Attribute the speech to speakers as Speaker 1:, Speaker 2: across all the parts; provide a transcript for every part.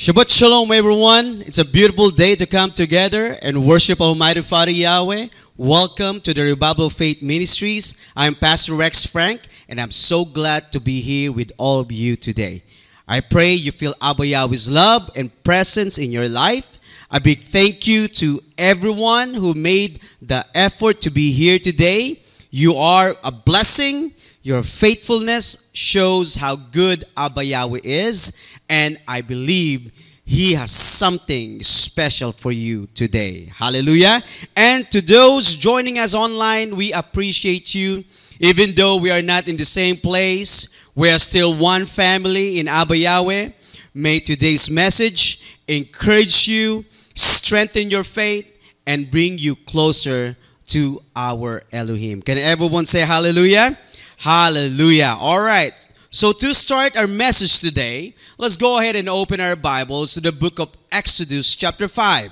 Speaker 1: Shabbat Shalom, everyone. It's a beautiful day to come together and worship Almighty Father Yahweh. Welcome to the Revival Faith Ministries. I'm Pastor Rex Frank, and I'm so glad to be here with all of you today. I pray you feel Abba Yahweh's love and presence in your life. A big thank you to everyone who made the effort to be here today. You are a blessing. Your faithfulness shows how good Abba Yahweh is, and I believe He has something special for you today. Hallelujah. And to those joining us online, we appreciate you. Even though we are not in the same place, we are still one family in Abba Yahweh. May today's message encourage you, strengthen your faith, and bring you closer to our Elohim. Can everyone say hallelujah? Hallelujah. All right. So to start our message today, let's go ahead and open our Bibles to the book of Exodus chapter 5.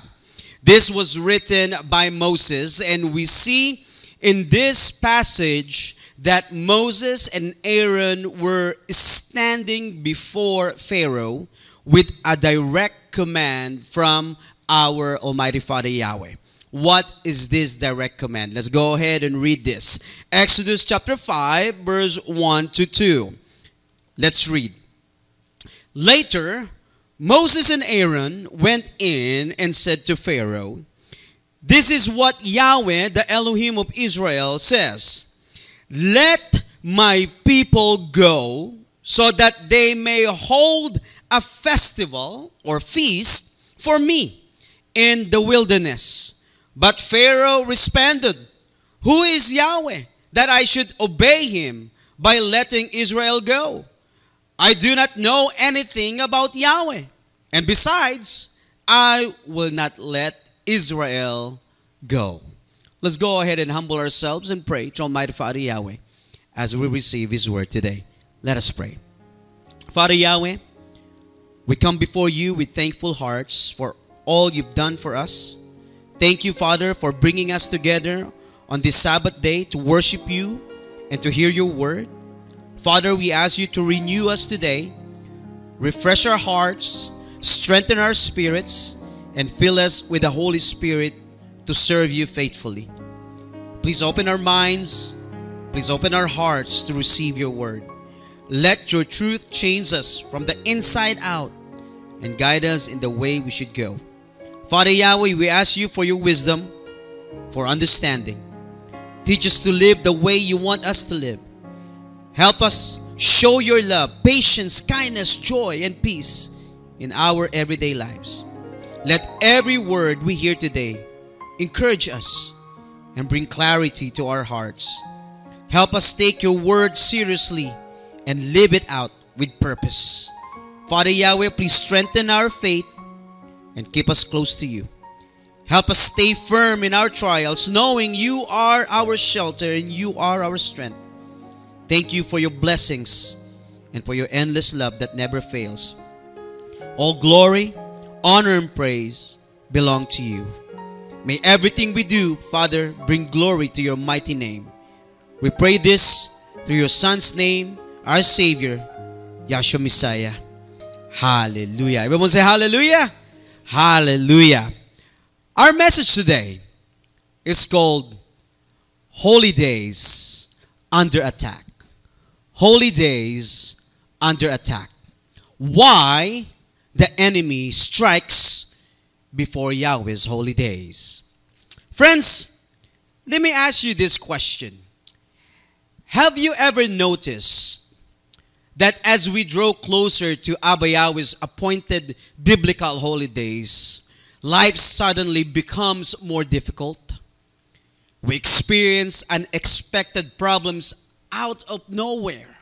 Speaker 1: This was written by Moses, and we see in this passage that Moses and Aaron were standing before Pharaoh with a direct command from our Almighty Father Yahweh. What is this direct command? Let's go ahead and read this. Exodus chapter 5, verse 1 to 2. Let's read. Later, Moses and Aaron went in and said to Pharaoh, "This is what Yahweh, the Elohim of Israel, says. Let my people go so that they may hold a festival or feast for me in the wilderness." But Pharaoh responded, "Who is Yahweh that I should obey him by letting Israel go? I do not know anything about Yahweh. And besides, I will not let Israel go." Let's go ahead and humble ourselves and pray to Almighty Father Yahweh as we receive His word today. Let us pray. Father Yahweh, we come before you with thankful hearts for all you've done for us. Thank you, Father, for bringing us together on this Sabbath day to worship you and to hear your word. Father, we ask you to renew us today, refresh our hearts, strengthen our spirits, and fill us with the Holy Spirit to serve you faithfully. Please open our minds, please open our hearts to receive your word. Let your truth change us from the inside out and guide us in the way we should go. Father Yahweh, we ask you for your wisdom, for understanding. Teach us to live the way you want us to live. Help us show your love, patience, kindness, joy, and peace in our everyday lives. Let every word we hear today encourage us and bring clarity to our hearts. Help us take your word seriously and live it out with purpose. Father Yahweh, please strengthen our faith and keep us close to you. Help us stay firm in our trials, knowing you are our shelter and you are our strength. Thank you for your blessings and for your endless love that never fails. All glory, honor, and praise belong to you. May everything we do, Father, bring glory to your mighty name. We pray this through your Son's name, our Savior, Yahshua Messiah. Hallelujah. Everyone say hallelujah. Hallelujah. Our message today is called Holy Days Under Attack. Holy Days Under Attack. Why the enemy strikes before Yahweh's holy days. Friends, let me ask you this question. Have you ever noticed that as we draw closer to Abba Yahweh's appointed biblical holidays, life suddenly becomes more difficult? We experience unexpected problems out of nowhere.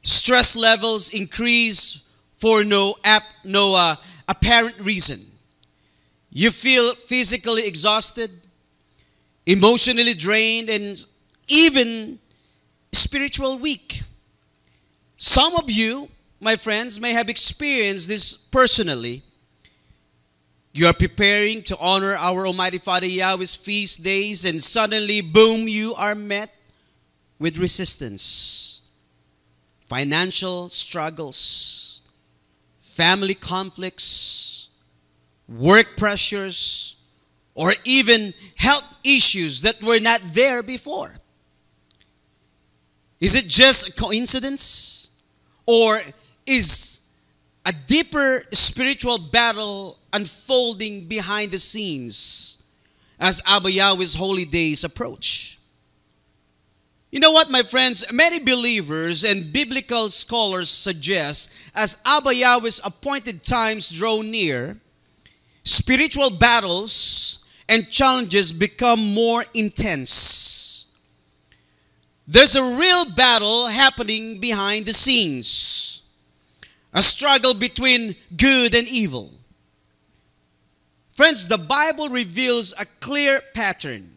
Speaker 1: Stress levels increase for no apparent reason. You feel physically exhausted, emotionally drained, and even spiritually weak. Some of you, my friends, may have experienced this personally. You are preparing to honor our Almighty Father Yahweh's feast days, and suddenly, boom, you are met with resistance, financial struggles, family conflicts, work pressures, or even health issues that were not there before. Is it just a coincidence? Or is a deeper spiritual battle unfolding behind the scenes as Abba Yahweh's holy days approach? You know what, my friends? Many believers and biblical scholars suggest as Abba Yahweh's appointed times draw near, spiritual battles and challenges become more intense. There's a real battle happening behind the scenes. A struggle between good and evil. Friends, the Bible reveals a clear pattern.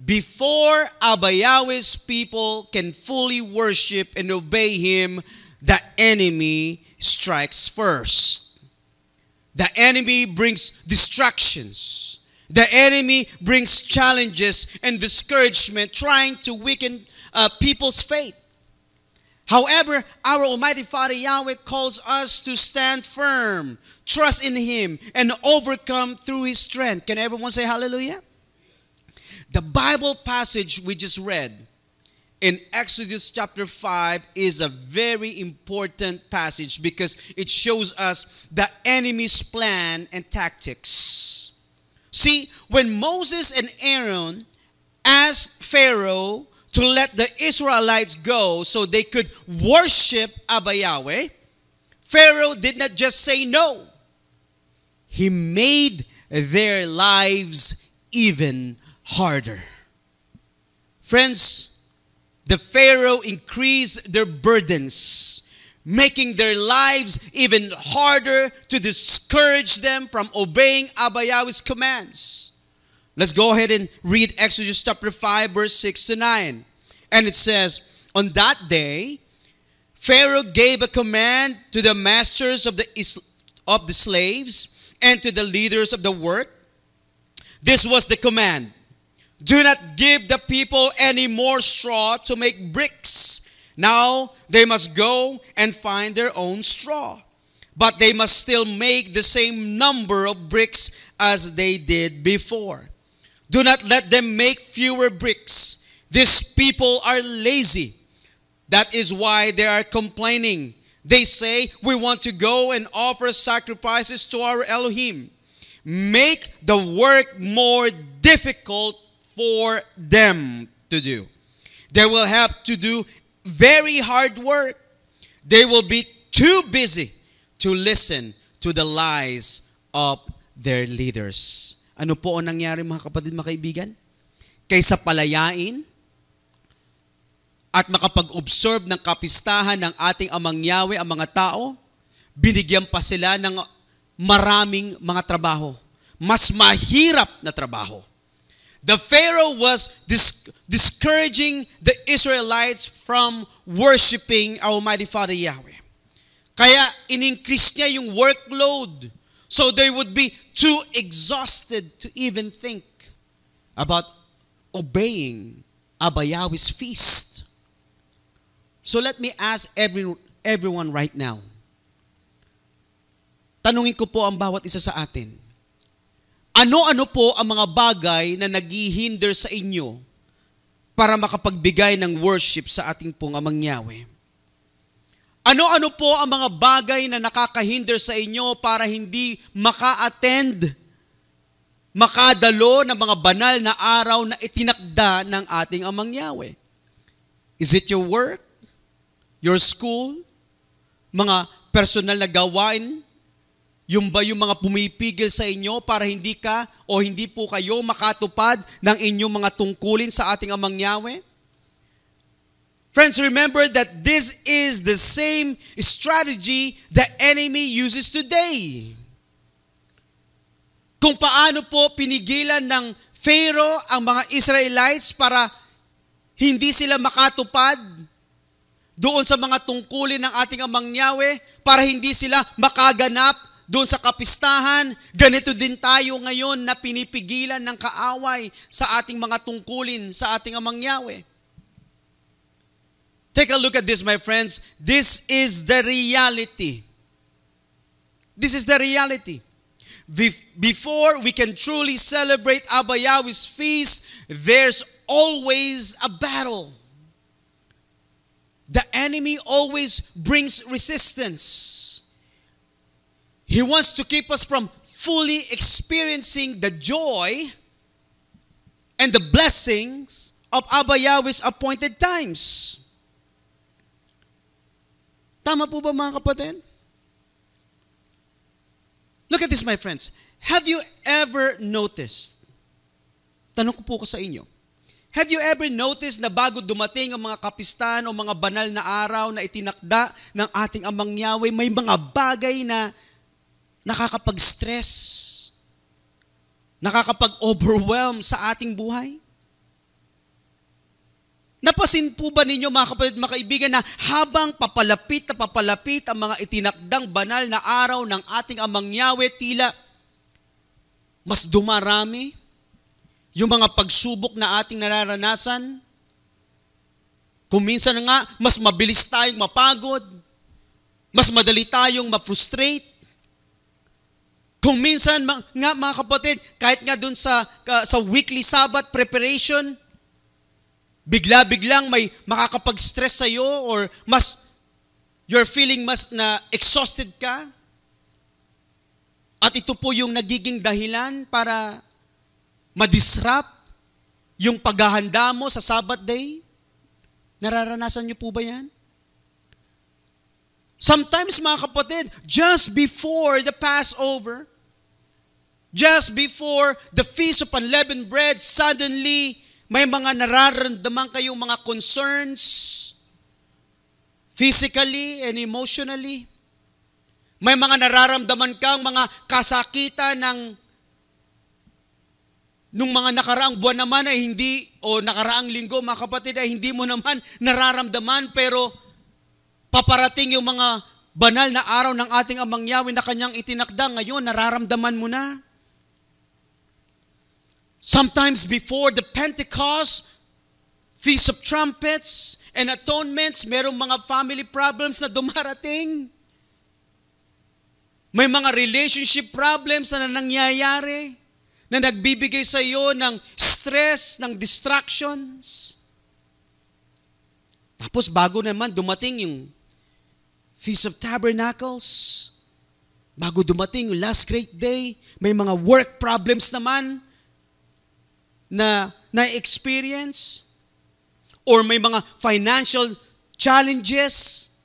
Speaker 1: Before Abba Yahweh's people can fully worship and obey Him, the enemy strikes first. The enemy brings distractions. The enemy brings challenges and discouragement, trying to weaken people's faith. However, our Almighty Father Yahweh calls us to stand firm, trust in Him, and overcome through His strength. Can everyone say hallelujah? The Bible passage we just read in Exodus chapter 5 is a very important passage because it shows us the enemy's plan and tactics. See, when Moses and Aaron asked Pharaoh to let the Israelites go so they could worship Abba Yahweh, Pharaoh did not just say no. He made their lives even harder. Friends, the Pharaoh increased their burdens, making their lives even harder to discourage them from obeying Abba Yahweh's commands. Let's go ahead and read Exodus chapter 5, verse 6 to 9. And it says, on that day, Pharaoh gave a command to the masters of the slaves and to the leaders of the work. This was the command. Do not give the people any more straw to make bricks. Now they must go and find their own straw. But they must still make the same number of bricks as they did before. Do not let them make fewer bricks. These people are lazy. That is why they are complaining. They say, we want to go and offer sacrifices to our Elohim. Make the work more difficult for them to do. They will have to do very hard work. They will be too busy to listen to the lies of their leaders. Ano po ang nangyari, mga kapatid, mga kaibigan? Kaysa palayain at makapag-observe ng kapistahan ng ating Amang Yahweh ang mga tao, binigyan pa sila ng maraming mga trabaho. Mas mahirap na trabaho. The Pharaoh was discouraging the Israelites from worshiping our Almighty Father Yahweh. Kaya in-increase niya yung workload so they would be too exhausted to even think about obeying Abba Yahweh's feast. So let me ask everyone right now. Tanungin ko po ang bawat isa sa atin. Ano-ano po ang mga bagay na naghihinder sa inyo para makapagbigay ng worship sa ating pong Amang Yahweh? Ano-ano po ang mga bagay na nakakahinder sa inyo para hindi maka-attend, makadalo ng mga banal na araw na itinakda ng ating Amang Yahweh? Is it your work? Your school? Mga personal na gawain? Yung ba yung mga pumipigil sa inyo para hindi ka o hindi po kayo makatupad ng inyong mga tungkulin sa ating Amang Yahweh? Friends, remember that this is the same strategy the enemy uses today. Kung paano po pinigilan ng Pharaoh ang mga Israelites para hindi sila makatupad doon sa mga tungkulin ng ating Amang Yahweh, para hindi sila makaganap doon sa kapistahan, ganito din tayo ngayon na pinipigilan ng kaaway sa ating mga tungkulin sa ating Amang Yahweh. Take a look at this, my friends. This is the reality This is the reality. Before we can truly celebrate Abba Yahweh's feast, there's always a battle. The enemy always brings resistance. He wants to keep us from fully experiencing the joy and the blessings of Abba Yahweh's appointed times. Tama po ba mga kapatid? Look at this, my friends. Have you ever noticed? Tanong ko po sa inyo. Have you ever noticed na bago dumating ang mga kapistahan o mga banal na araw na itinakda ng ating Amang Yahweh, may mga bagay na nakakapag-stress, nakakapag-overwhelm sa ating buhay? Napasin po ba ninyo mga kapatid, mga kaibigan, na habang papalapit ang mga itinakdang banal na araw ng ating Amang Yahweh, tila mas dumarami yung mga pagsubok na ating nararanasan? Kung minsan nga, mas mabilis tayong mapagod, mas madali tayong ma-frustrate. Kung minsan nga mga kapatid, kahit nga dun sa weekly Sabbath preparation, bigla-biglang may makakapag-stress sa'yo or you're feeling mas na exhausted ka. At ito po yung nagiging dahilan para ma-disrupt yung paghahanda mo sa Sabbath day. Nararanasan niyo po ba yan? Sometimes mga kapatid, just before the Passover, just before the Feast of Unleavened Bread, suddenly, may mga nararamdaman kayong mga concerns, physically and emotionally. May mga nararamdaman kang mga kasakitan nung mga nakaraang buwan naman ay hindi, o nakaraang linggo mga kapatid ay hindi mo naman nararamdaman, pero paparating yung mga banal na araw ng ating Amang Yahweh na kanyang itinakda, ngayon nararamdaman mo na. Sometimes before the Pentecost, Feast of Trumpets and Atonements, merong mga family problems na dumarating. May mga relationship problems na nangyayari na nagbibigay sa iyo ng stress, ng distractions. Tapos bago naman dumating yung Feast of Tabernacles, bago dumating yung last great day, may mga work problems naman na-experience, or may mga financial challenges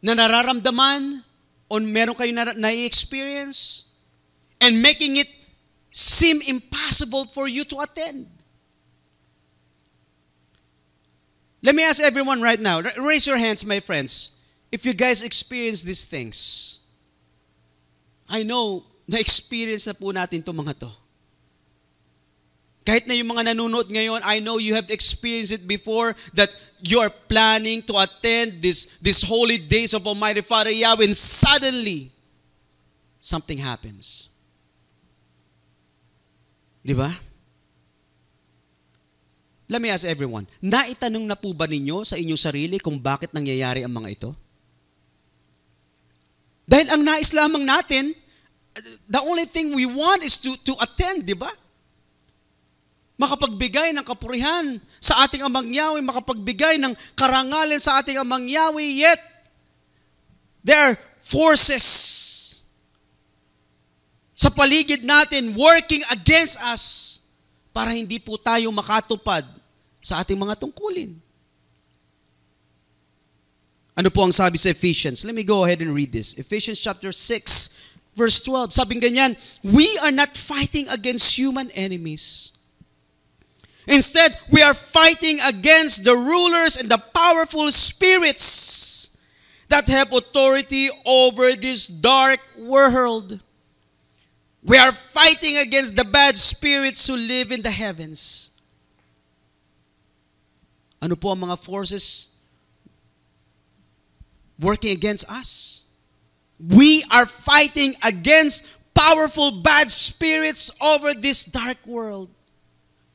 Speaker 1: na nararamdaman o meron kayo na-experience, and making it seem impossible for you to attend. Let me ask everyone right now, raise your hands, my friends, if you guys experience these things. I know, na-experience na po natin itong mga to. Kahit na yung mga nanonood ngayon, I know you have experienced it before, that you are planning to attend this holy days of Almighty Father Yahweh, and suddenly, something happens. Di ba? Let me ask everyone, naitanong na po ba ninyo sa inyong sarili kung bakit nangyayari ang mga ito? Dahil ang nais lamang natin, the only thing we want is to attend, di ba? Makapagbigay ng kapurihan sa ating Amang Yahweh, makapagbigay ng karangalan sa ating Amang Yahweh, yet there are forces sa paligid natin working against us para hindi po tayo makatupad sa ating mga tungkulin. Ano po ang sabi sa Ephesians? Let me go ahead and read this. Ephesians chapter 6, verse 12. Sabing ganyan, we are not fighting against human enemies. Instead, we are fighting against the rulers and the powerful spirits that have authority over this dark world. We are fighting against the bad spirits who live in the heavens. Ano po ang mga forces working against us? We are fighting against powerful bad spirits over this dark world.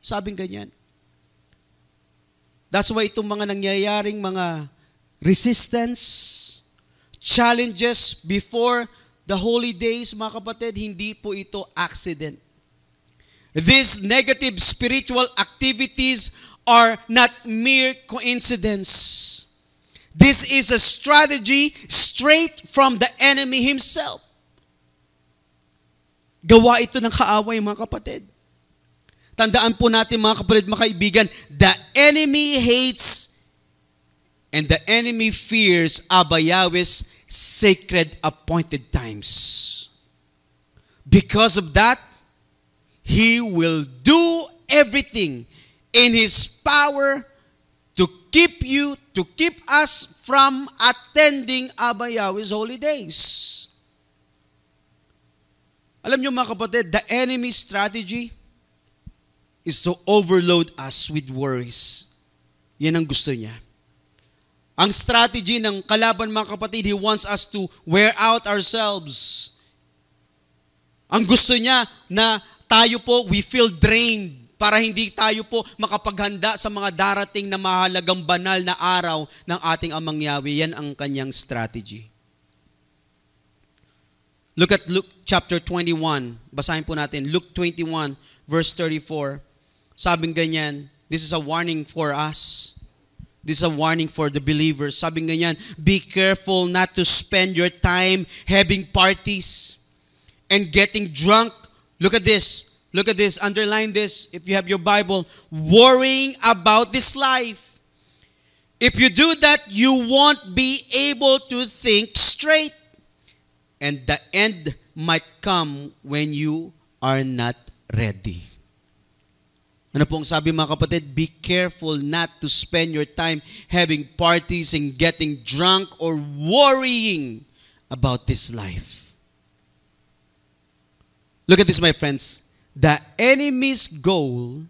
Speaker 1: Sabing ganyan. That's why itong mga nangyayaring mga resistance, challenges before the holy days, mga kapatid, hindi po ito accident. These negative spiritual activities are not mere coincidence. This is a strategy straight from the enemy himself. Gawa ito ng kaaway, mga kapatid. Tandaan po natin, mga kapatid, mga kaibigan, the enemy hates and the enemy fears Abba Yahweh's sacred appointed times. Because of that, he will do everything in his power to keep us from attending Abba Yahweh's holy days. Alam niyo, mga kapatid, the enemy's strategy is to overload us with worries. Yan ang gusto niya. Ang strategy ng kalaban, mga kapatid, he wants us to wear out ourselves. Ang gusto niya na tayo po, we feel drained para hindi tayo po makapaghanda sa mga darating na mahalagang banal na araw ng ating Amang Yahweh. Yan ang kanyang strategy. Look at Luke chapter 21. Basahin po natin. Luke 21 verse 34. Sabing ganyan, this is a warning for us. This is a warning for the believers. Sabing ganyan, be careful not to spend your time having parties and getting drunk. Look at this. Look at this. Underline this if you have your Bible. Worrying about this life. If you do that, you won't be able to think straight. And the end might come when you are not ready. Ano pong sabi, mga kapatid? Be careful not to spend your time having parties and getting drunk or worrying about this life. Look at this, my friends. The enemy's goal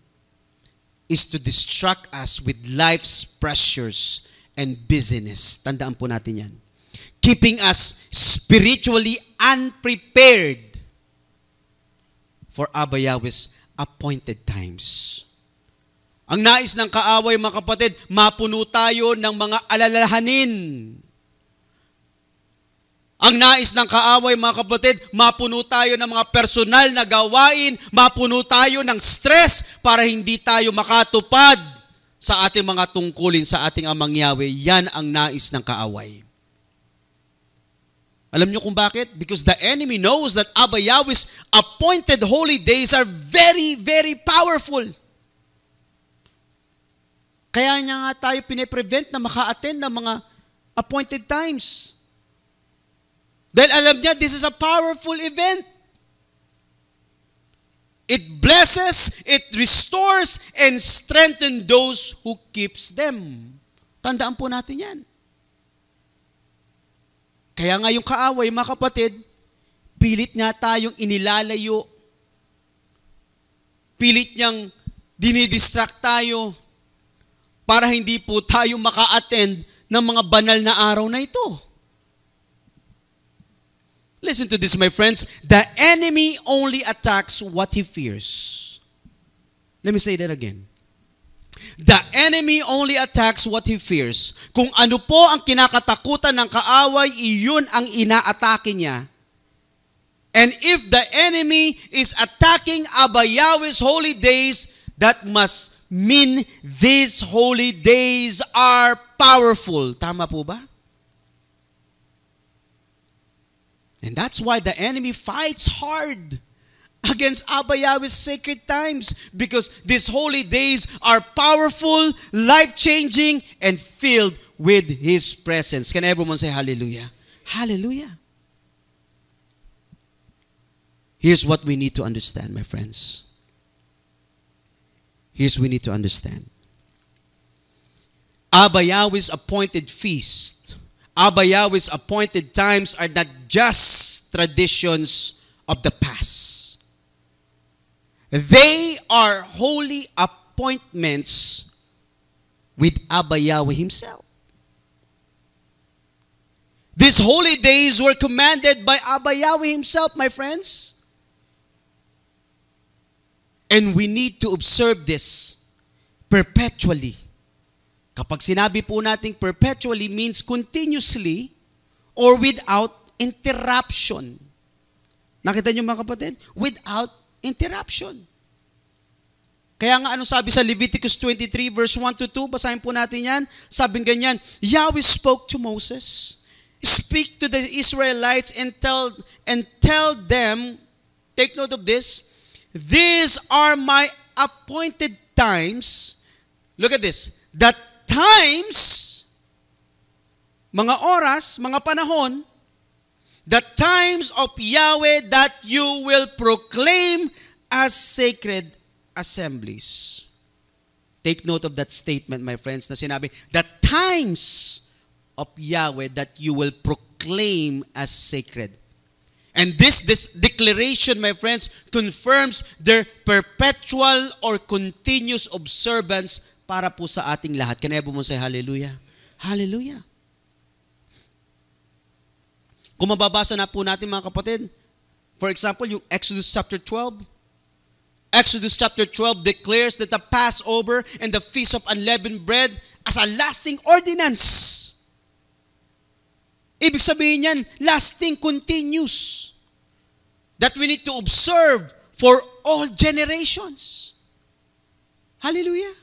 Speaker 1: is to distract us with life's pressures and busyness. Tandaan po natin yan. Keeping us spiritually unprepared for Abba Yahweh's appointed times. Ang nais ng kaaway, mga kapatid, mapuno tayo ng mga alalahanin. Ang nais ng kaaway, mga kapatid, mapuno tayo ng mga personal na gawain, mapuno tayo ng stress para hindi tayo makatupad sa ating mga tungkulin sa ating Amang Yahweh. Yan ang nais ng kaaway. Alam niyo kung bakit? Because the enemy knows that Abba Yahweh's appointed holy days are very, very powerful. Kaya niya nga tayo piniprevent na maka-attend ng mga appointed times. Dahil alam niya, this is a powerful event. It blesses, it restores, and strengthens those who keeps them. Tandaan po natin yan. Kaya nga yung kaaway, mga kapatid, pilit nga tayong inilalayo. Pilit niyang dinidistract tayo para hindi po tayo maka-attend ng mga banal na araw na ito. Listen to this, my friends. The enemy only attacks what he fears. Let me say that again. The enemy only attacks what he fears. Kung ano po ang kinakatakutan ng kaaway, iyon ang inaatake niya. And if the enemy is attacking Abba Yahweh's holy days, that must mean these holy days are powerful. Tama po ba? And that's why the enemy fights hard against Abba Yahweh's sacred times, because these holy days are powerful, life-changing, and filled with His presence. Can everyone say hallelujah? Hallelujah. Here's what we need to understand, my friends. Here's what we need to understand. Abba Yahweh's appointed feast, Abba Yahweh's appointed times are not just traditions of the past. They are holy appointments with Abba Yahweh Himself. These holy days were commanded by Abba Yahweh Himself, my friends. And we need to observe this perpetually. Kapag sinabi po nating perpetually means continuously or without interruption. Nakita niyo mga kapatid? Without interruption. Kaya nga ano sabi sa Leviticus 23 verse 1 to 2, basahin po natin yan. Sabing ganyan, Yahweh spoke to Moses, speak to the Israelites and tell them, take note of this, these are my appointed times. Look at this. The times, mga oras, mga panahon, the times of Yahweh that you will proclaim as sacred assemblies. Take note of that statement, my friends, na sinabi, the times of Yahweh that you will proclaim as sacred. And this declaration, my friends, confirms their perpetual or continuous observance para po sa ating lahat. Can everyone say hallelujah? Hallelujah. Kung mababasa na po natin mga kapatid, for example, yung Exodus chapter 12. Exodus chapter 12 declares that the Passover and the Feast of Unleavened Bread as a lasting ordinance. Ibig sabihin yan, lasting, continuous. That we need to observe for all generations. Hallelujah.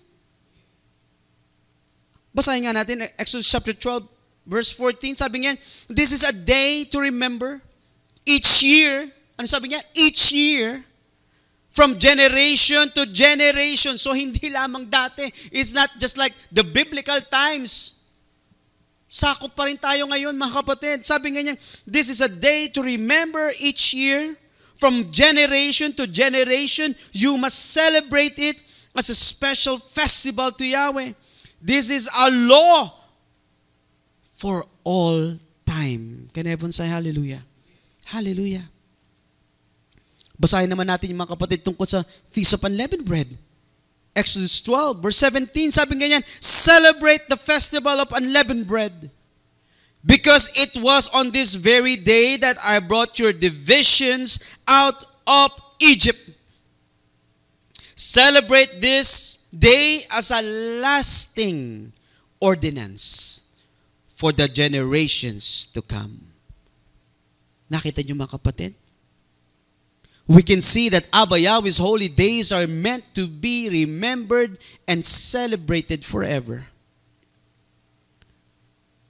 Speaker 1: Basahin nga natin, Exodus chapter 12, verse 14, sabi niya, this is a day to remember each year. Ano sabi niya? Each year, from generation to generation. So, hindi lamang dati. It's not just like the biblical times. Sakop pa rin tayo ngayon, mga kapatid. Sabi nga niya, this is a day to remember each year. From generation to generation, you must celebrate it as a special festival to Yahweh. This is a law for all time. Can everyone say hallelujah? Hallelujah. Basahin naman natin yung mga kapatid tungkol sa Feast of Unleavened Bread. Exodus 12, verse 17, sabi nga yan, celebrate the festival of unleavened bread. Because it was on this very day that I brought your divisions out of Egypt. Celebrate this day as a lasting ordinance for the generations to come. Nakita niyo mga kapatid? We can see that Abba Yahweh's holy days are meant to be remembered and celebrated forever.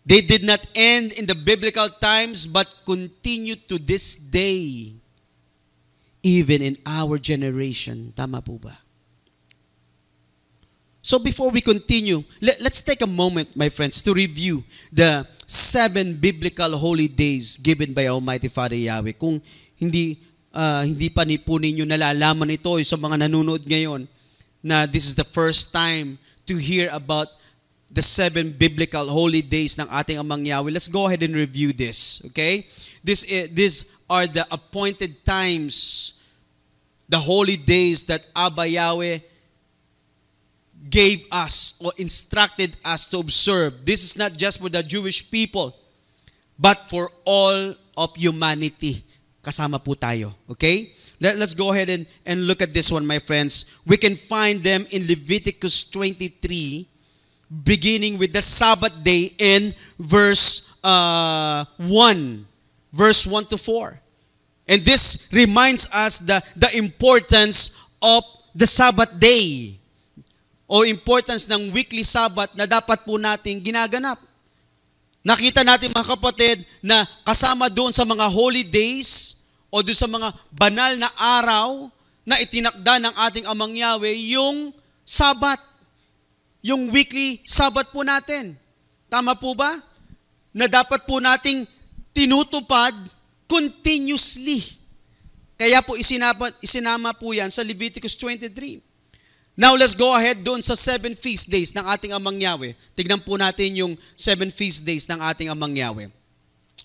Speaker 1: They did not end in the biblical times but continue to this day, even in our generation. Tama po ba? So before we continue, let's take a moment, my friends, to review the 7 biblical holy days given by Almighty Father Yahweh. Kung hindi pa po ninyo nalalaman ito sa mga nanonood ngayon na this is the first time to hear about the 7 biblical holy days ng ating Amang Yahweh. Let's go ahead and review this, okay? These are the appointed times, the holy days that Abba Yahweh gave us or instructed us to observe. This is not just for the Jewish people, but for all of humanity. Kasama po tayo, okay? Let's go ahead and look at this one, my friends. We can find them in Leviticus 23, beginning with the Sabbath day in verse 1 to 4. And this reminds us the importance of the Sabbath day o importance ng weekly Sabbath na dapat po natin ginaganap. Nakita natin mga kapatid na kasama doon sa mga holy days o doon sa mga banal na araw na itinakda ng ating Amang Yahweh yung Sabbath. Yung weekly Sabbath po natin. Tama po ba? Na dapat po nating tinutupad continuously. Kaya po isinama po yan sa Leviticus 23. Now let's go ahead doon sa 7 feast days ng ating Amang Yahweh. Tignan po natin yung 7 feast days ng ating Amang Yahweh.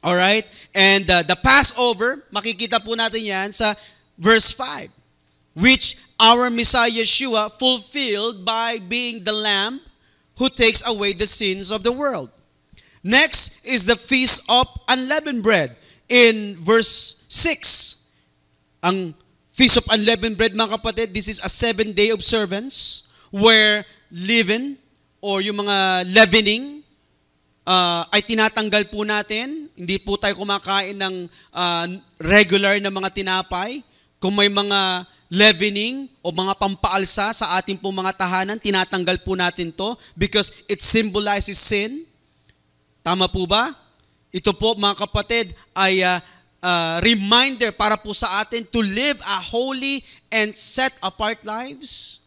Speaker 1: Alright? And the Passover, makikita po natin yan sa verse 5. Which our Messiah Yeshua fulfilled by being the Lamb who takes away the sins of the world. Next is the Feast of Unleavened Bread. In verse 6, ang Feast of Unleavened Bread, mga kapatid, this is a 7-day observance where leaven or yung mga leavening ay tinatanggal po natin hindi po tayo kumakain ng regular na mga tinapay. Kung may mga leavening o mga pampaalsa sa ating po mga tahanan, tinatanggal po natin to because it symbolizes sin. Tama po ba? Ito po mga kapatid ay reminder para po sa atin to live a holy and set apart lives.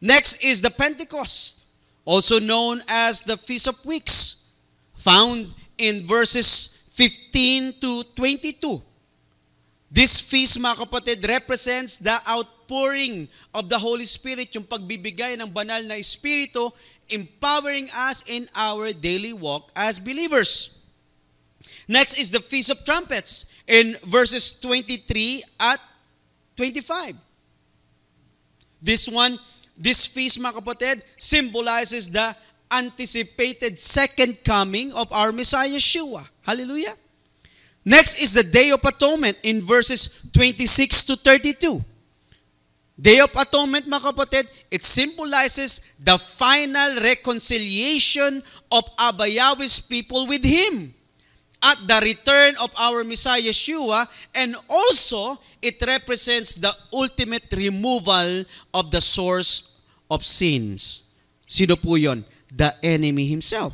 Speaker 1: Next is the Pentecost, also known as the Feast of Weeks, found in verses 15 to 22. This feast, mga kapatid, represents the outpouring of the Holy Spirit, yung pagbibigay ng banal na Espiritu, empowering us in our daily walk as believers. Next is the Feast of Trumpets in verses 23 at 25. This feast, mga kapatid, symbolizes the anticipated second coming of our Messiah Yeshua. Hallelujah. Next is the Day of Atonement in verses 26 to 32. Day of Atonement, mga kapatid, it symbolizes the final reconciliation of Abba Yahweh's people with Him at the return of our Messiah Yeshua, and also it represents the ultimate removal of the source of sins. Sino po yun? The enemy himself.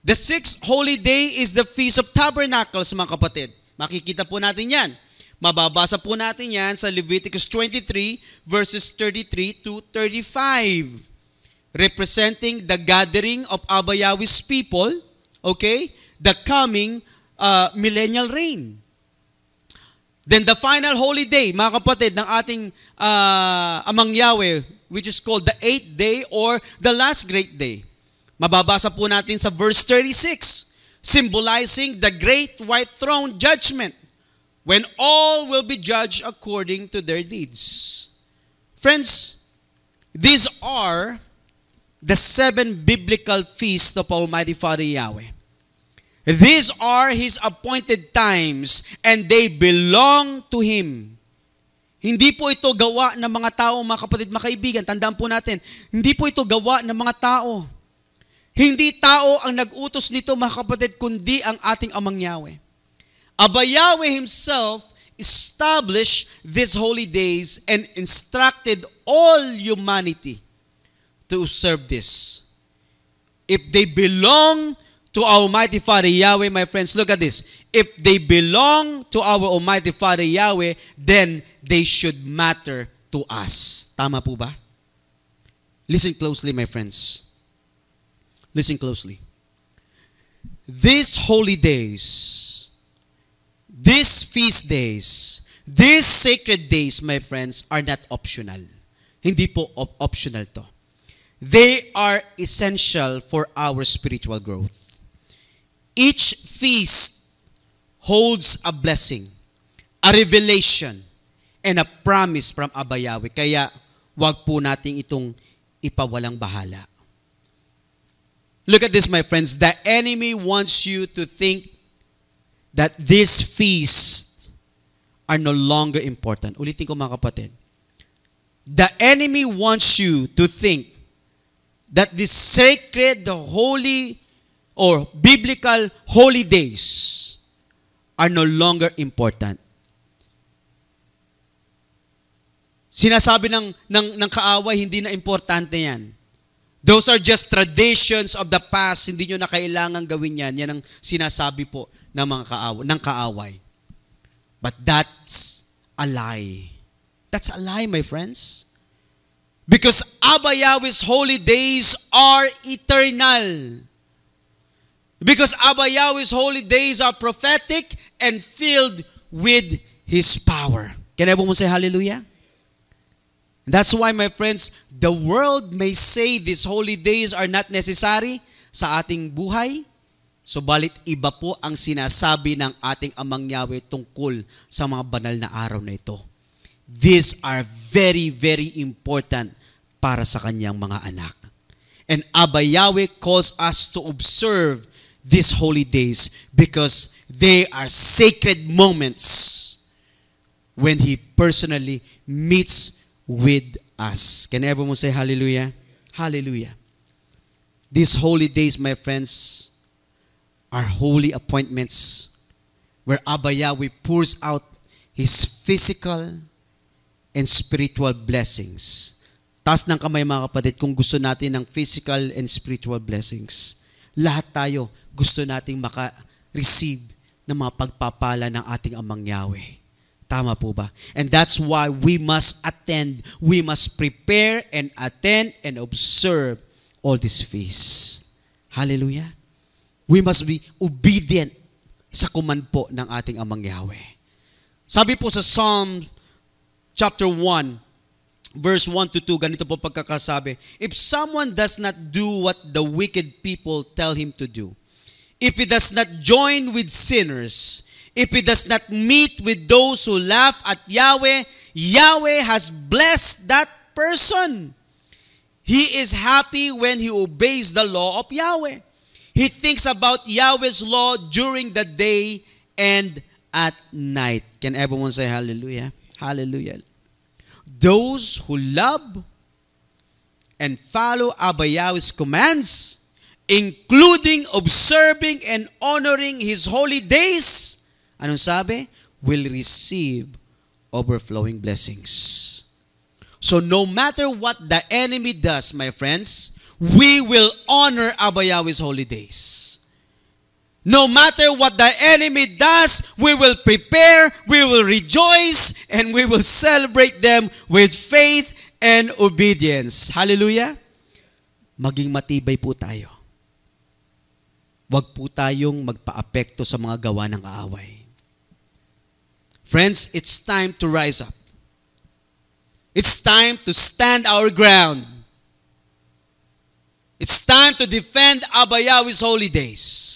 Speaker 1: The sixth holy day is the Feast of Tabernacles, mga kapatid. Makikita po natin yan. Mababasa po natin yan sa Leviticus 23 verses 33 to 35. Representing the gathering of Abba Yahweh's people, okay? The coming millennial reign. Then the final holy day, mga kapatid, ng ating Amang Yahweh, which is called the 8th day or the last great day. Mababasa po natin sa verse 36, symbolizing the great white throne judgment when all will be judged according to their deeds. Friends, these are the 7 biblical feasts of Almighty Father Yahweh. These are His appointed times and they belong to Him. Hindi po ito gawa ng mga tao, mga kapatid, mga kaibigan. Tandaan po natin, hindi po ito gawa ng mga tao. Hindi tao ang nag-utos nito, mga kapatid, kundi ang ating Amang Yahweh. Abba Yahweh Himself established these holy days and instructed all humanity to observe this. If they belong to our Almighty Father Yahweh, my friends, look at this. If they belong to our Almighty Father Yahweh, then they should matter to us. Tama po ba? Listen closely, my friends. Listen closely. These holy days, these feast days, these sacred days, my friends, are not optional. Hindi po optional to. They are essential for our spiritual growth. Each feast holds a blessing, a revelation, and a promise from Abba Yahweh. Kaya, wag po nating itong ipawalang bahala. Look at this, my friends. The enemy wants you to think that these feasts are no longer important. Ulitin ko, mga kapatid. The enemy wants you to think that these sacred, holy, or biblical holy days are no longer important. Sinasabi ng kaaway, hindi na importante yan. Those are just traditions of the past. Hindi nyo na kailangan gawin yan. Yan ang sinasabi po ng mga kaaway. But that's a lie. That's a lie, my friends. Because Abba Yahweh's holy days are eternal. Because Abba Yahweh's holy days are prophetic and filled with His power. Can everyone say hallelujah? That's why, my friends, the world may say these holy days are not necessary sa ating buhay. Subalit iba po ang sinasabi ng ating Amang Yahweh tungkol sa mga banal na araw na ito. These are very, very important para sa kanyang mga anak. And Abba Yahweh calls us to observe these holy days because they are sacred moments when He personally meets with us. Can everyone say hallelujah? Hallelujah. These holy days, my friends, are holy appointments where Abba Yahweh pours out His physical and spiritual blessings. Taas ng kamay mga kapatid kung gusto natin ng physical and spiritual blessings. Lahat tayo gusto nating maka-receive ng mga pagpapala ng ating Amang Yahweh. Tama po ba? And that's why we must prepare and attend and observe all these feasts. Hallelujah. We must be obedient sa command po ng ating Amang Yahweh. Sabi po sa Psalm chapter 1, verse 1 to 2, ganito po pagkakasabi, if someone does not do what the wicked people tell him to do, if he does not join with sinners, if he does not meet with those who laugh at Yahweh, Yahweh has blessed that person. He is happy when he obeys the law of Yahweh. He thinks about Yahweh's law during the day and at night. Can everyone say hallelujah? Hallelujah. Those who love and follow Abba Yahweh's commands, including observing and honoring His holy days, anong sabi? Will receive overflowing blessings. So no matter what the enemy does, my friends, we will honor Abba Yahweh's holy days. No matter what the enemy does, we will prepare, we will rejoice, and we will celebrate them with faith and obedience. Hallelujah! Maging matibay po tayo. Huwag po tayong magpa-apekto sa mga gawa ng kaaway. Friends, it's time to rise up. It's time to stand our ground. It's time to defend Abba Yahweh's holy days.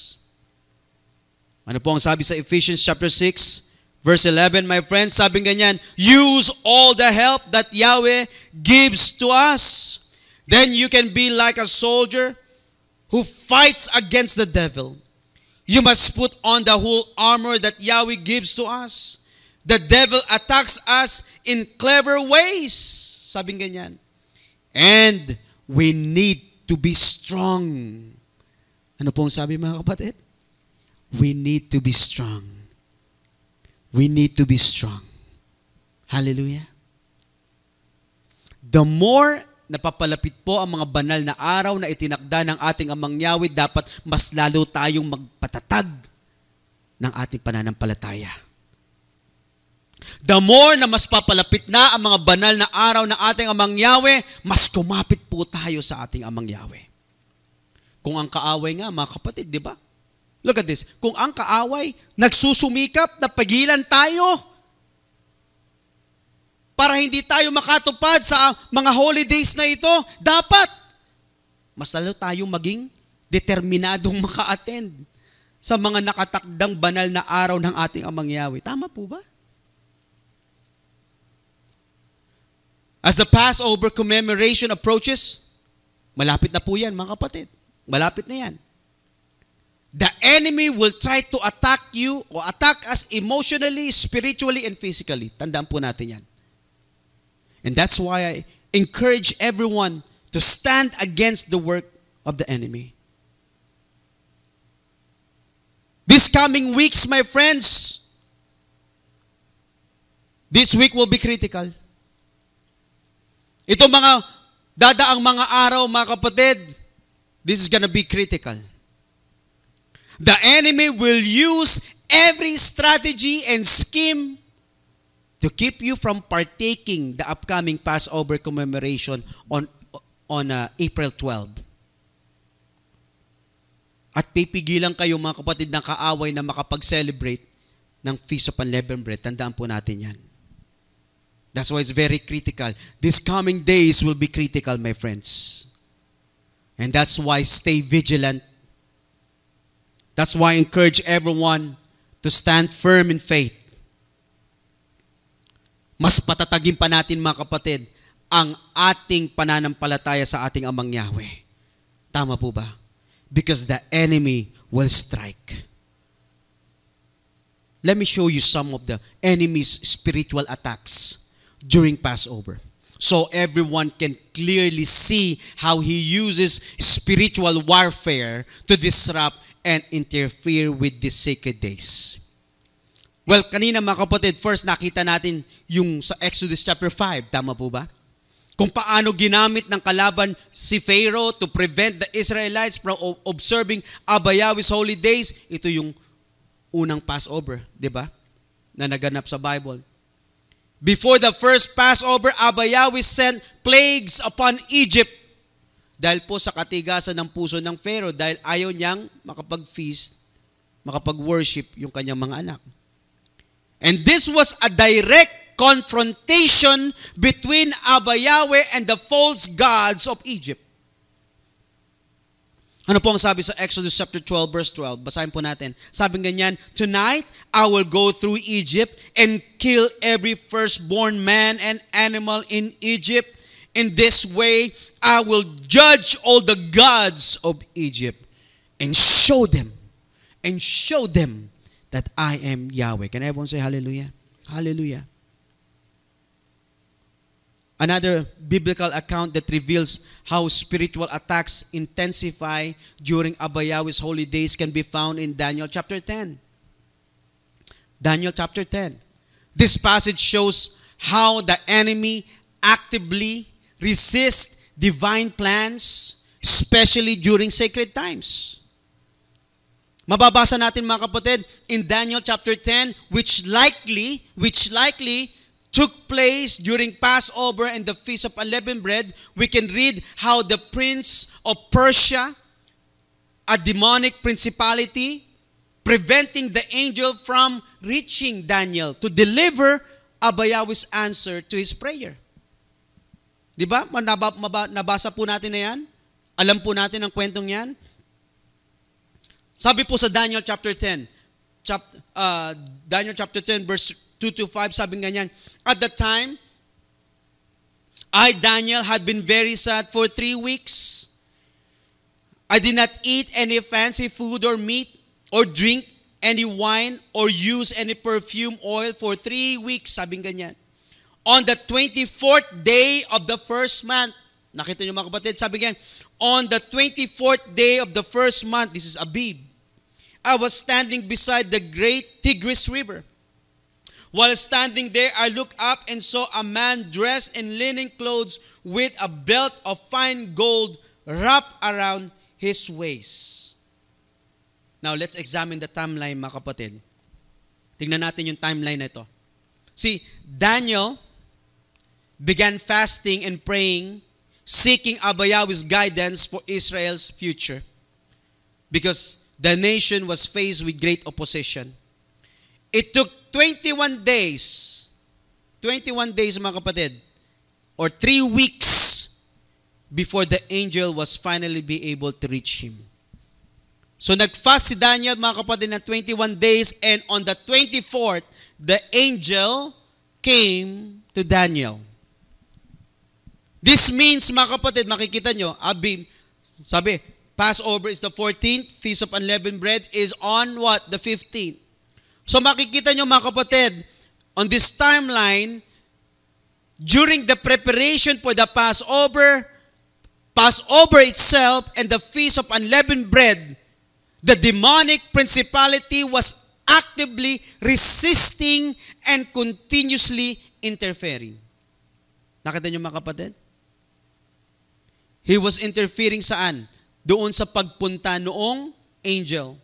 Speaker 1: Ano po ang sabi sa Ephesians chapter 6, verse 11, my friends, sabi ganyan, use all the help that Yahweh gives to us. Then you can be like a soldier who fights against the devil. You must put on the whole armor that Yahweh gives to us. The devil attacks us in clever ways. Sabing ganyan. And we need to be strong. Ano pong sabi mga kapatid? We need to be strong. We need to be strong. Hallelujah. The more napapalapit po ang mga banal na araw na itinakda ng ating Amang Yahweh, dapat mas lalo tayong magpatatag ng ating pananampalataya. The more na mas papalapit na ang mga banal na araw ng ating Amang Yahweh, mas kumapit po tayo sa ating Amang Yahweh. Kung ang kaaway nga, mga kapatid, di ba? Look at this. Kung ang kaaway nagsusumikap na pagilan tayo para hindi tayo makatupad sa mga holidays na ito, dapat mas lalo tayong maging determinadong maka-attend sa mga nakatakdang banal na araw ng ating Amang Yahweh. Tama po ba? As the Passover commemoration approaches, malapit na po yan, mga kapatid. Malapit na yan. The enemy will try to attack you or attack us emotionally, spiritually, and physically. Tandaan po natin yan. And that's why I encourage everyone to stand against the work of the enemy. These coming weeks, my friends, this week will be critical. Ito mga dadaang mga araw, mga kapatid, this is gonna be critical. The enemy will use every strategy and scheme to keep you from partaking the upcoming Passover commemoration on April 12. At pipigilan kayo mga kapatid ng kaaway na makapag-celebrate ng Feast of Unleavened Bread. Tandaan po natin yan. That's why it's very critical. These coming days will be critical, my friends. And that's why stay vigilant. That's why I encourage everyone to stand firm in faith. Mas patatagin pa natin mga kapatid ang ating pananampalataya sa ating Amang Yahweh. Tama po ba? Because the enemy will strike. Let me show you some of the enemy's spiritual attacks during Passover. So everyone can clearly see how he uses spiritual warfare to disrupt and interfere with these sacred days. Well, kanina mga kapatid, first nakita natin yung sa Exodus chapter 5. Tama po ba? Kung paano ginamit ng kalaban si Pharaoh to prevent the Israelites from observing Abba Yahweh's holy days. Ito yung unang Passover, di ba? Na naganap sa Bible. Before the first Passover, Abba Yahweh sent plagues upon Egypt. Dahil po sa katigasan ng puso ng Pharaoh, dahil ayaw niyang makapag-feast, makapag-worship yung kanyang mga anak. And this was a direct confrontation between Abba Yahweh and the false gods of Egypt. Ano po ang sabi sa Exodus chapter 12 verse 12? Basahin po natin. Sabi ganyan, "Tonight I will go through Egypt and kill every firstborn man and animal in Egypt. In this way I will judge all the gods of Egypt and show them that I am Yahweh." Can everyone say hallelujah? Hallelujah. Another biblical account that reveals how spiritual attacks intensify during Abba Yahweh's holy days can be found in Daniel chapter 10. Daniel chapter 10. This passage shows how the enemy actively resists divine plans, especially during sacred times. Mababasa natin mga kapatid in Daniel chapter 10 which likely took place during Passover and the Feast of Unleavened Bread. We can read how the prince of Persia, a demonic principality, preventing the angel from reaching Daniel to deliver Abba Yahweh's answer to his prayer. Di ba? Nabasa po natin na yan? Alam po natin ang kwentong yan? Sabi po sa Daniel chapter 10, Daniel chapter 10 verse 2 to 5, sabi ganyan, "At the time, I, Daniel, had been very sad for 3 weeks. I did not eat any fancy food or meat or drink any wine or use any perfume oil for 3 weeks." Sabi ganyan. "On the 24th day of the first month," nakita niyo mga kapatid, sabi ganyan, "On the 24th day of the first month," this is Abib, "I was standing beside the great Tigris River. While standing there, I looked up and saw a man dressed in linen clothes with a belt of fine gold wrapped around his waist." Now, let's examine the timeline, mga kapatid. Tingnan natin yung timeline na ito. See, Daniel began fasting and praying, seeking Abba Yahweh's guidance for Israel's future, because the nation was faced with great opposition. It took 21 days mga kapatid, or 3 weeks before the angel was finally be able to reach him. So nag-fast si Daniel mga kapatid ng 21 days, and on the 24th, the angel came to Daniel. This means mga kapatid, makikita nyo, Abib, sabi, Passover is the 14th, Feast of Unleavened Bread is on what? The 15th. So makikita nyo mga kapatid, on this timeline, during the preparation for the Passover itself and the Feast of Unleavened Bread, the demonic principality was actively resisting and continuously interfering. Nakita nyo mga kapatid? He was interfering saan? Doon sa pagpunta noong angel.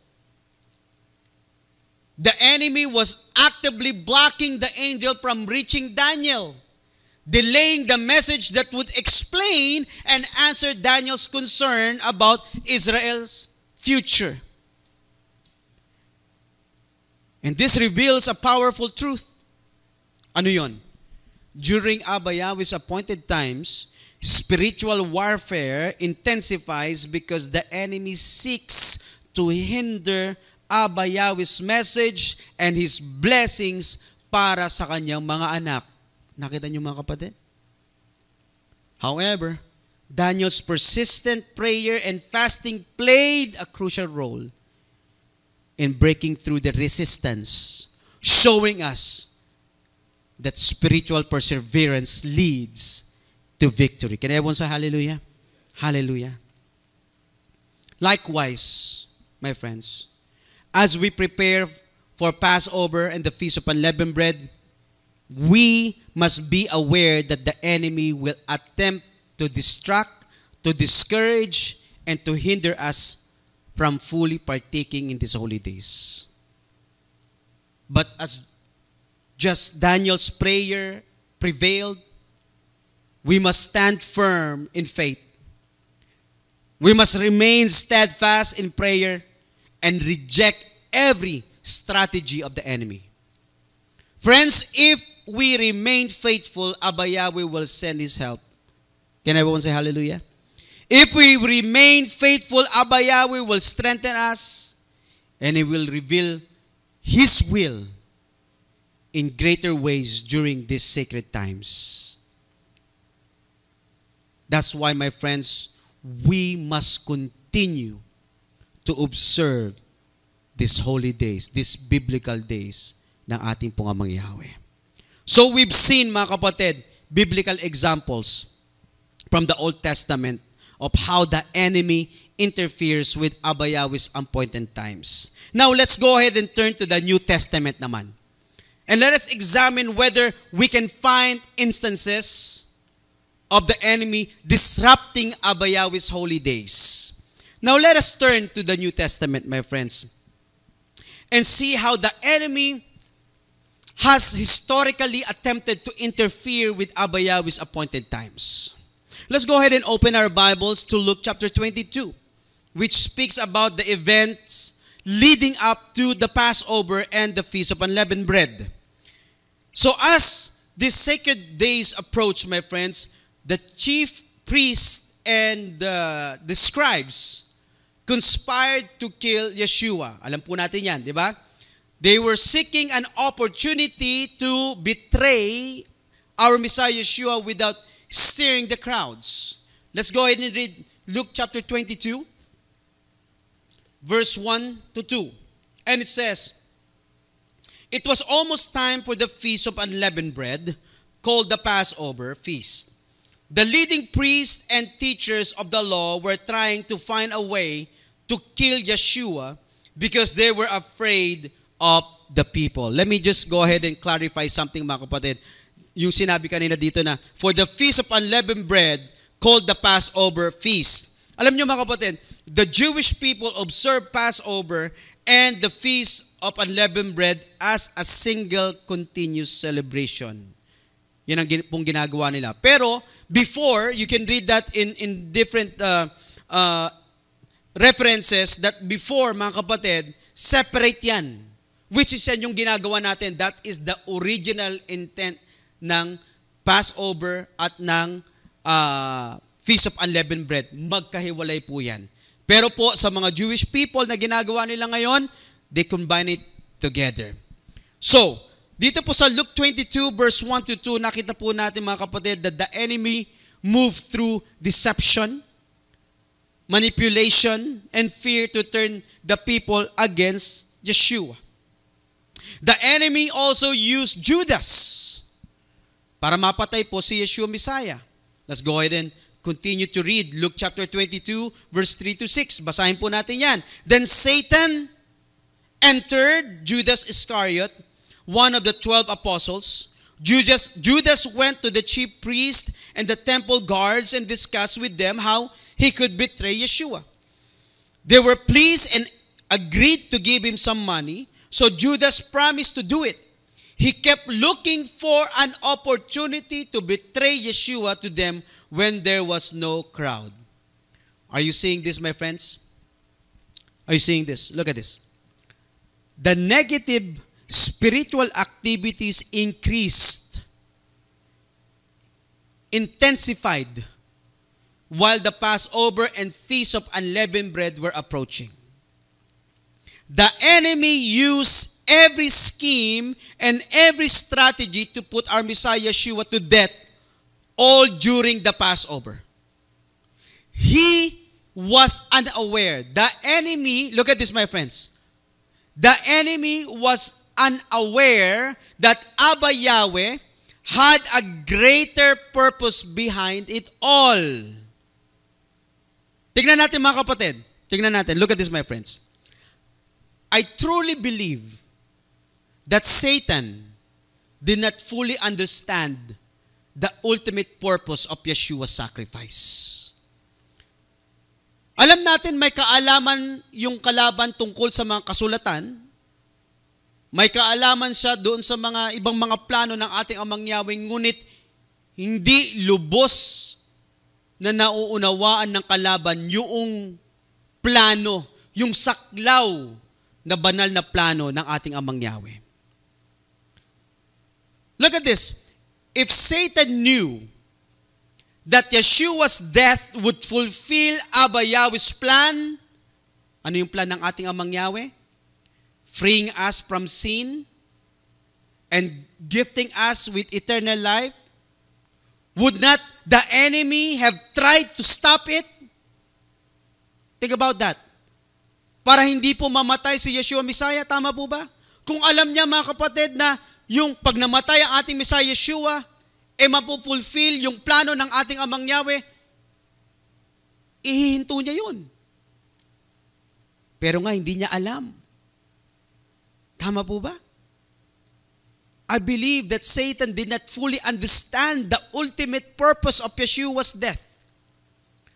Speaker 1: The enemy was actively blocking the angel from reaching Daniel, delaying the message that would explain and answer Daniel's concern about Israel's future. And this reveals a powerful truth. Ano yon? During Abba Yahweh's appointed times, spiritual warfare intensifies because the enemy seeks to hinder Abba Yahweh's message and His blessings para sa kanyang mga anak. Nakita niyo mga kapatid? However, Daniel's persistent prayer and fasting played a crucial role in breaking through the resistance, showing us that spiritual perseverance leads to victory. Can everyone say hallelujah? Hallelujah. Likewise, my friends, as we prepare for Passover and the Feast of Unleavened Bread, we must be aware that the enemy will attempt to distract, to discourage, and to hinder us from fully partaking in these holy days. But as just Daniel's prayer prevailed, we must stand firm in faith. We must remain steadfast in prayer and reject every strategy of the enemy. Friends, if we remain faithful, Abba Yahweh will send His help. Can everyone say hallelujah? If we remain faithful, Abba Yahweh will strengthen us and He will reveal His will in greater ways during these sacred times. That's why, my friends, we must continue to observe these holy days, these biblical days ng ating pong Amang Yahweh. So we've seen, mga kapatid, biblical examples from the Old Testament of how the enemy interferes with Abba Yahweh's appointed times. Now, let's go ahead and turn to the New Testament naman. And let us examine whether we can find instances of the enemy disrupting Abba Yahweh's holy days. Now, let us turn to the New Testament, my friends, and see how the enemy has historically attempted to interfere with Abba Yahweh's appointed times. Let's go ahead and open our Bibles to Luke chapter 22, which speaks about the events leading up to the Passover and the Feast of Unleavened Bread. So as these sacred days approach, my friends, the chief priests and the scribes conspired to kill Yeshua. Alam po natin yan, di ba? They were seeking an opportunity to betray our Messiah Yeshua without stirring the crowds. Let's go ahead and read Luke chapter 22, verse 1 to 2. And it says, "It was almost time for the Feast of Unleavened Bread, called the Passover Feast. The leading priests and teachers of the law were trying to find a way to kill Yeshua because they were afraid of the people." Let me just go ahead and clarify something, mga kapatid. Yung sinabi kanina dito na, for the Feast of Unleavened Bread, called the Passover Feast. Alam nyo, mga kapatid, the Jewish people observe Passover and the Feast of Unleavened Bread as a single continuous celebration. Yan ang pong ginagawa nila. Pero, before, you can read that in different references that before, mga kapatid, separate yan. Which is yan yung ginagawa natin. That is the original intent ng Passover at ng Feast of Unleavened Bread. Magkahiwalay po yan. Pero po, sa mga Jewish people na ginagawa nila ngayon, they combine it together. So, dito po sa Luke 22 verse 1 to 2, nakita po natin, mga kapatid, that the enemy moved through deception, manipulation, and fear to turn the people against Yeshua. The enemy also used Judas para mapatay po si Yeshua Messiah. Let's go ahead and continue to read Luke chapter 22 verse 3 to 6. Basahin po natin yan. "Then Satan entered Judas Iscariot, one of the 12 apostles. Judas went to the chief priest and the temple guards and discussed with them how he could betray Yeshua. They were pleased and agreed to give him some money, so Judas promised to do it. He kept looking for an opportunity to betray Yeshua to them when there was no crowd." Are you seeing this, my friends? Are you seeing this? Look at this. The negative spiritual activities increased, intensified, while the Passover and Feast of Unleavened Bread were approaching. The enemy used every scheme and every strategy to put our Messiah Yeshua to death, all during the Passover. He was unaware. The enemy, look at this, my friends. The enemy was unaware that Abba Yahweh had a greater purpose behind it all. Tignan natin, mga kapatid. Tignan natin. Look at this, my friends. I truly believe that Satan did not fully understand the ultimate purpose of Yeshua's sacrifice. Alam natin may kaalaman yung kalaban tungkol sa mga kasulatan. May kaalaman siya doon sa mga ibang mga plano ng ating Amang Yahweh, ngunit hindi lubos na nauunawaan ng kalaban yung plano, yung saklaw na banal na plano ng ating Amang Yahweh. Look at this. If Satan knew that Yeshua's death would fulfill Abba Yahweh's plan, ano yung plan ng ating Amang Yahweh? Freeing us from sin and gifting us with eternal life, would not the enemy have tried to stop it? Think about that. Para hindi po mamatay si Yeshua Messiah, tama po ba? Kung alam niya mga kapatid na yung pag namatay ang ating Messiah Yeshua, mapupulfill yung plano ng ating Amang Yahweh, ihihinto niya yun. Pero nga hindi niya alam. Tama po ba? I believe that Satan did not fully understand the ultimate purpose of Yeshua's death.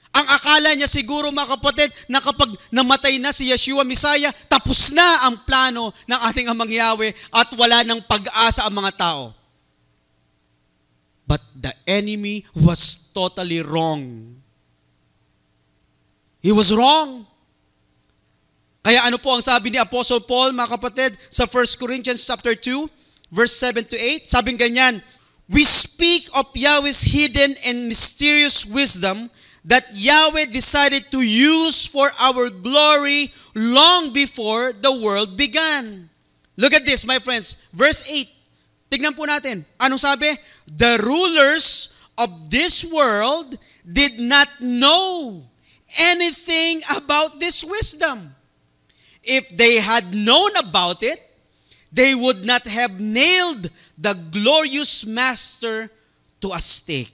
Speaker 1: Ang akala niya siguro mga kapatid na kapag namatay na si Yeshua Messiah, tapos na ang plano ng ating Amang Yahweh at wala nang pag-asa ang mga tao. But the enemy was totally wrong. He was wrong. Kaya ano po ang sabi ni Apostle Paul, mga kapatid, sa 1 Corinthians chapter 2, verse 7 to 8, sabing ganyan, we speak of Yahweh's hidden and mysterious wisdom that Yahweh decided to use for our glory long before the world began. Look at this, my friends. Verse 8. Tignan po natin. Anong sabi? The rulers of this world did not know anything about this wisdom. If they had known about it, they would not have nailed the glorious master to a stake.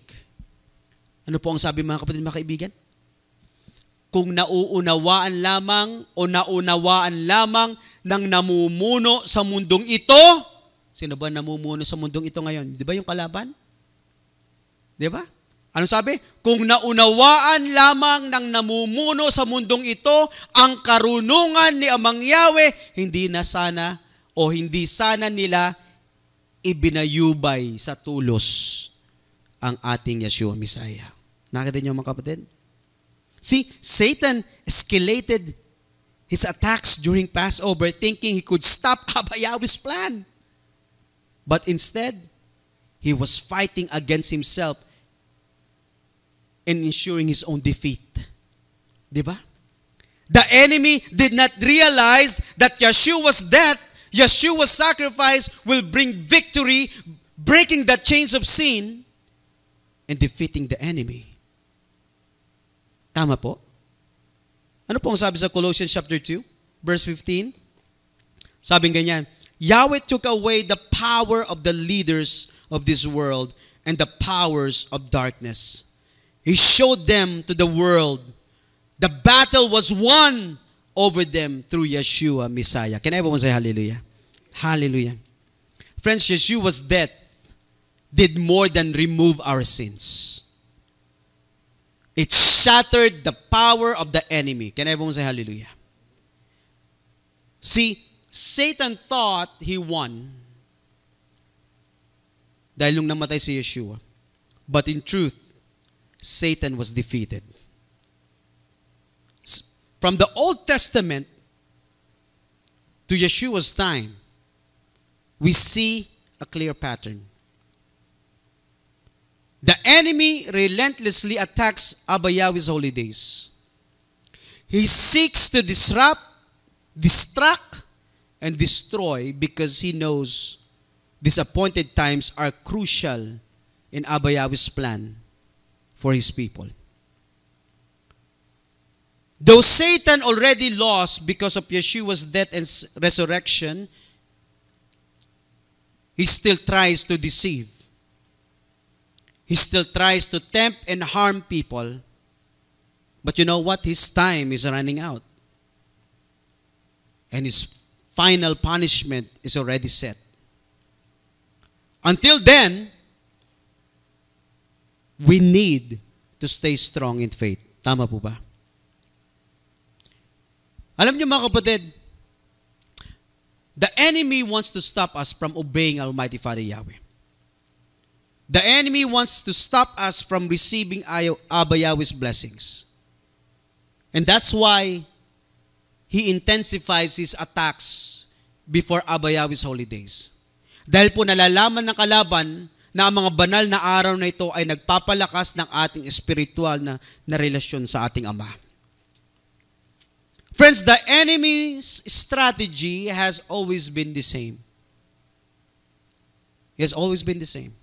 Speaker 1: Ano po ang sabi mga kapatid, mga kaibigan? Kung nauunawaan lamang o naunawaan lamang ng namumuno sa mundong ito, sino ba namumuno sa mundong ito ngayon? Di ba yung kalaban? Di ba? Ano sabi? Kung naunawaan lamang ng namumuno sa mundong ito ang karunungan ni Amang Yahweh, hindi sana nila ibinayubay sa tulos ang ating Yeshua Messiah. Nakita niyo mga kapatid? See, Satan escalated his attacks during Passover thinking he could stop Abba Yahweh's plan. But instead, he was fighting against himself and ensuring his own defeat. Diba? The enemy did not realize that Yeshua's death, Yeshua's sacrifice will bring victory, breaking the chains of sin and defeating the enemy. Tama po? Ano po ang sabi sa Colossians chapter 2, verse 15? Sabing ganyan, Yahweh took away the power of the leaders of this world and the powers of darkness. He showed them to the world. The battle was won over them through Yeshua Messiah. Can everyone say hallelujah? Hallelujah. Friends, Yeshua's death did more than remove our sins. It shattered the power of the enemy. Can everyone say hallelujah? See, Satan thought he won dahil nung namatay si Yeshua. But in truth, Satan was defeated. From the Old Testament to Yeshua's time, we see a clear pattern. The enemy relentlessly attacks Abba Yahweh's holy days. He seeks to disrupt, distract, and destroy because he knows these appointed times are crucial in Abba Yahweh's plan for his people. Though Satan already lost because of Yeshua's death and resurrection, he still tries to deceive. He still tries to tempt and harm people. But you know what? His time is running out. And his final punishment is already set. Until then, we need to stay strong in faith. Tama po ba? Alam niyo mga kapatid, the enemy wants to stop us from obeying Almighty Father Yahweh. The enemy wants to stop us from receiving Abba Yahweh's blessings. And that's why he intensifies his attacks before Abba Yahweh's holy days. Dahil po nalalaman ng kalaban na ang mga banal na araw na ito ay nagpapalakas ng ating espiritual na relasyon sa ating Ama. Friends, the enemy's strategy has always been the same. It has always been the same.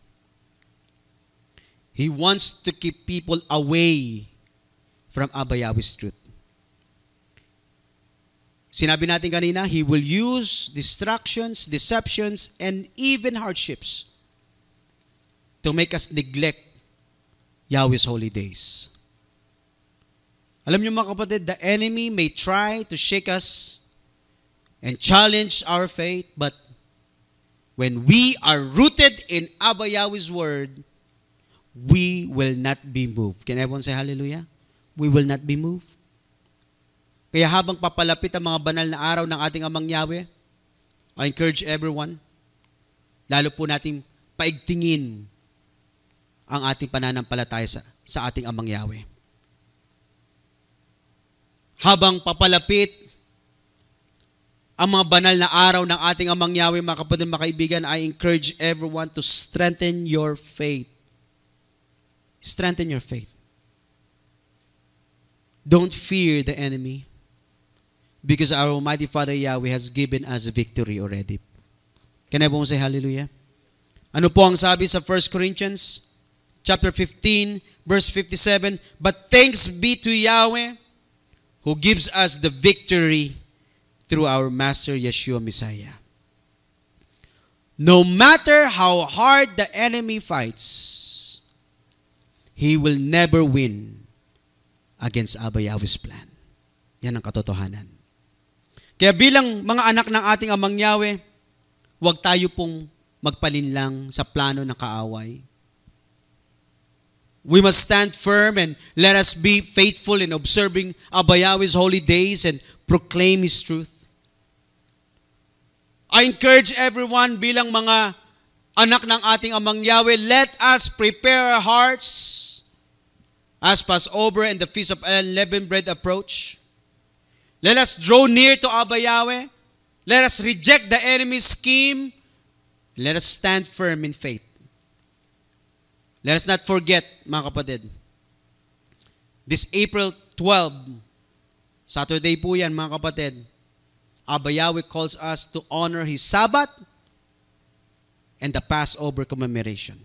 Speaker 1: He wants to keep people away from Abba Yahweh's truth. Sinabi natin kanina, he will use distractions, deceptions, and even hardships to make us neglect Yahweh's holy days. Alam niyo mga kapatid, the enemy may try to shake us and challenge our faith, but when we are rooted in Abba Yahweh's word, we will not be moved. Can everyone say hallelujah? We will not be moved. Kaya habang papalapit ang mga banal na araw ng ating Amang Yahweh, I encourage everyone, lalo po nating paigtingin ang ating pananampalataya sa ating Amang Yahweh. Habang papalapit ang mga banal na araw ng ating Amang Yahweh, mga kapatid, mga kaibigan, I encourage everyone to strengthen your faith. Strengthen your faith. Don't fear the enemy, because our Almighty Father Yahweh has given us victory already. Can everyone say hallelujah? Ano po ang sabi sa 1 Corinthians chapter 15, verse 57? But thanks be to Yahweh who gives us the victory through our Master Yeshua Messiah. No matter how hard the enemy fights, he will never win against Abba Yahweh's plan. Yan ang katotohanan. Kaya bilang mga anak ng ating Amang Yahweh, huwag tayo pong magpalinlang sa plano ng kaaway. We must stand firm and let us be faithful in observing Abba Yahweh's holy days and proclaim His truth. I encourage everyone bilang mga anak ng ating Amang Yahweh, let us prepare our hearts as Passover and the Feast of Unleavened Bread approach. Let us draw near to Abba Yahweh. Let us reject the enemy's scheme. Let us stand firm in faith. Let us not forget, mga kapatid, this April 12, Saturday po yan, mga kapatid, Abba Yahweh calls us to honor His Sabbath and the Passover commemoration.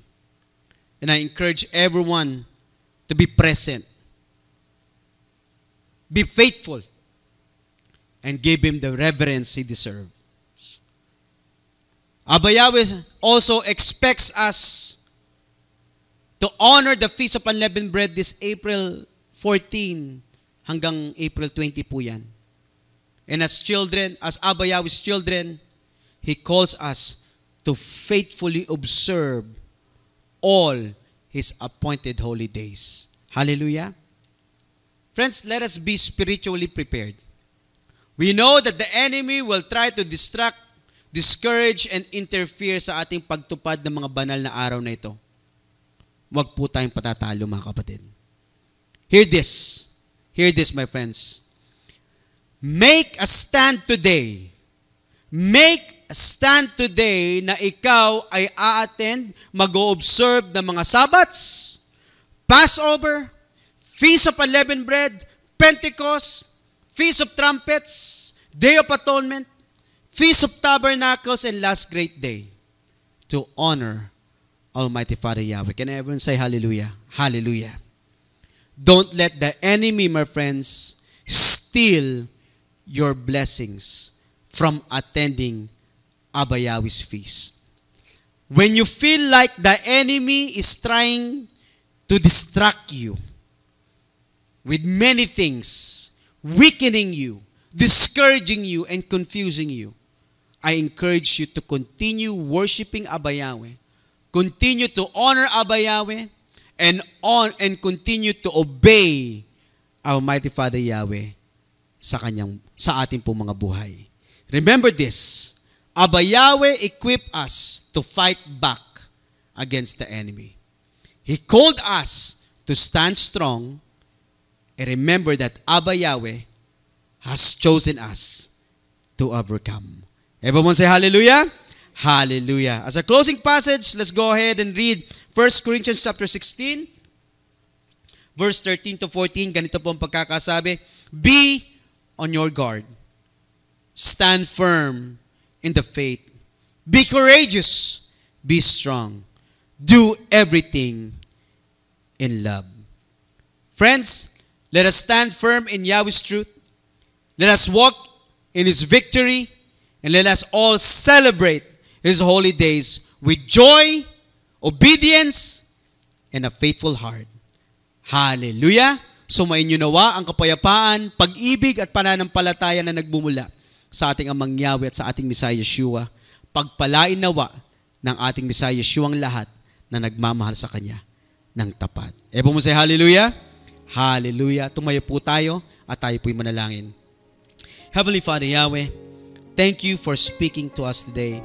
Speaker 1: And I encourage everyone to be present. Be faithful. And give Him the reverence He deserves. Abba Yahweh also expects us to honor the Feast of Unleavened Bread this April 14 hanggang April 20 po yan. And as children, as Abba Yahweh's children, He calls us to faithfully observe all His appointed holy days. Hallelujah. Friends, let us be spiritually prepared. We know that the enemy will try to distract, discourage, and interfere sa ating pagtupad ng mga banal na araw na ito. Huwag po tayong patatalo, mga kapatid. Hear this. Hear this, my friends. Make a stand today. Make a stand today na ikaw ay a-attend, mag-o-observe ng mga Sabbaths, Passover, Feast of Unleavened Bread, Pentecost, Feast of Trumpets, Day of Atonement, Feast of Tabernacles, and last great day to honor Almighty Father Yahweh. Can everyone say hallelujah? Hallelujah. Don't let the enemy, my friends, steal your blessings from attending Abba Yahweh's feast. When you feel like the enemy is trying to distract you with many things, weakening you, discouraging you, and confusing you, I encourage you to continue worshiping Abba Yahweh. Continue to honor Abba Yahweh and continue to obey our mighty Father Yahweh sa ating pong mga buhay. Remember this, Abba Yahweh equipped us to fight back against the enemy. He called us to stand strong, and remember that Abba Yahweh has chosen us to overcome. Everyone say hallelujah? Hallelujah. As a closing passage, let's go ahead and read 1 Corinthians chapter 16, verse 13 to 14. Ganito po ang pagkakasabi, be on your guard. Stand firm in the faith. Be courageous. Be strong. Do everything in love. Friends, let us stand firm in Yahweh's truth. Let us walk in His victory. And let us all celebrate His holy days with joy, obedience, and a faithful heart. Hallelujah! Sumainyo nawa ang kapayapaan, pag-ibig at pananampalataya na nagbumula sa ating Amang Yahweh at sa ating Messiah Yeshua. Pagpalain nawa ng ating Messiah Yeshua ang lahat na nagmamahal sa Kanya ng tapat. Ebo mo say hallelujah? Hallelujah! Tumayo po tayo at tayo po'y manalangin. Heavenly Father Yahweh, thank you for speaking to us today.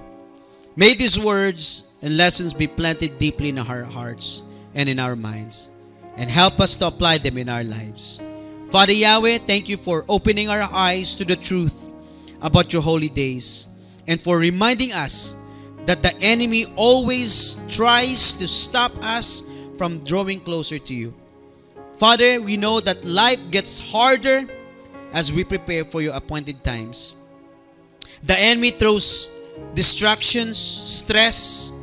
Speaker 1: May these words and lessons be planted deeply in our hearts and in our minds, and help us to apply them in our lives. Father Yahweh, thank you for opening our eyes to the truth about your holy days, and for reminding us that the enemy always tries to stop us from drawing closer to you. Father, we know that life gets harder as we prepare for your appointed times. The enemy throws distractions, stress,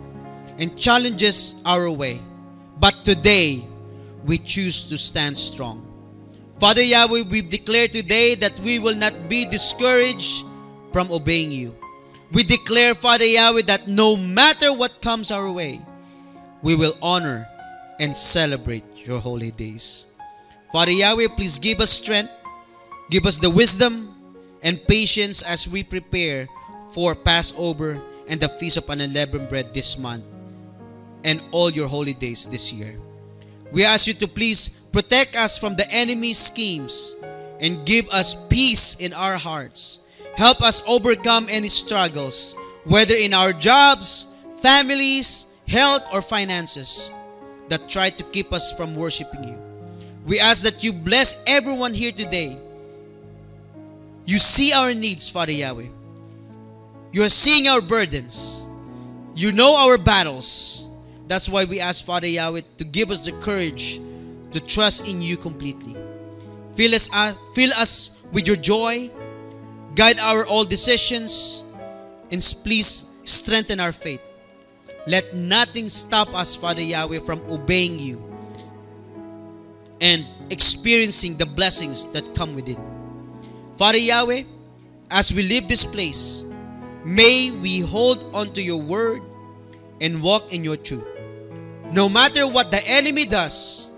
Speaker 1: and challenges our way. But today, we choose to stand strong. Father Yahweh, we declare today that we will not be discouraged from obeying you. We declare, Father Yahweh, that no matter what comes our way, we will honor and celebrate your holy days. Father Yahweh, please give us strength, give us the wisdom and patience as we prepare for Passover and the Feast of Unleavened Bread this month and all your holy days this year. We ask you to please protect us from the enemy's schemes and give us peace in our hearts. Help us overcome any struggles, whether in our jobs, families, health, or finances that try to keep us from worshiping you. We ask that you bless everyone here today. You see our needs, Father Yahweh. You are seeing our burdens. You know our battles. That's why we ask, Father Yahweh, to give us the courage to trust in you completely. Fill us with your joy. Guide our all decisions. And please strengthen our faith. Let nothing stop us, Father Yahweh, from obeying you and experiencing the blessings that come with it. Father Yahweh, as we leave this place, may we hold on to your word and walk in your truth. No matter what the enemy does,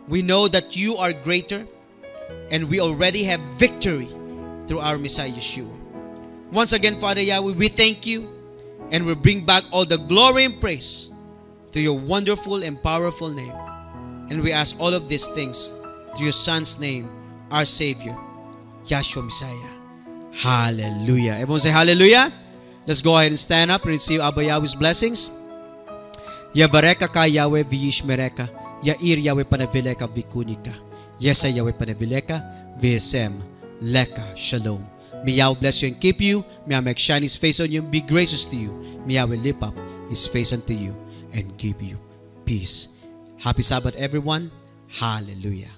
Speaker 1: we know that you are greater and we already have victory through our Messiah Yeshua. Once again, Father Yahweh, we thank you and we bring back all the glory and praise to your wonderful and powerful name. And we ask all of these things through your Son's name, our Savior, Yahshua Messiah. Hallelujah. Everyone say hallelujah. Let's go ahead and stand up and receive Abba Yahweh's blessings. Yavareka ka Yahweh v'yishmereka. Yair Yahweh panavileka v'kunika. Yesa Yahweh panavileka v'esem leka shalom. May Yahweh bless you and keep you. May Yahweh make shine His face on you and be gracious to you. May Yahweh lift up His face unto you and give you peace. Happy Sabbath, everyone. Hallelujah.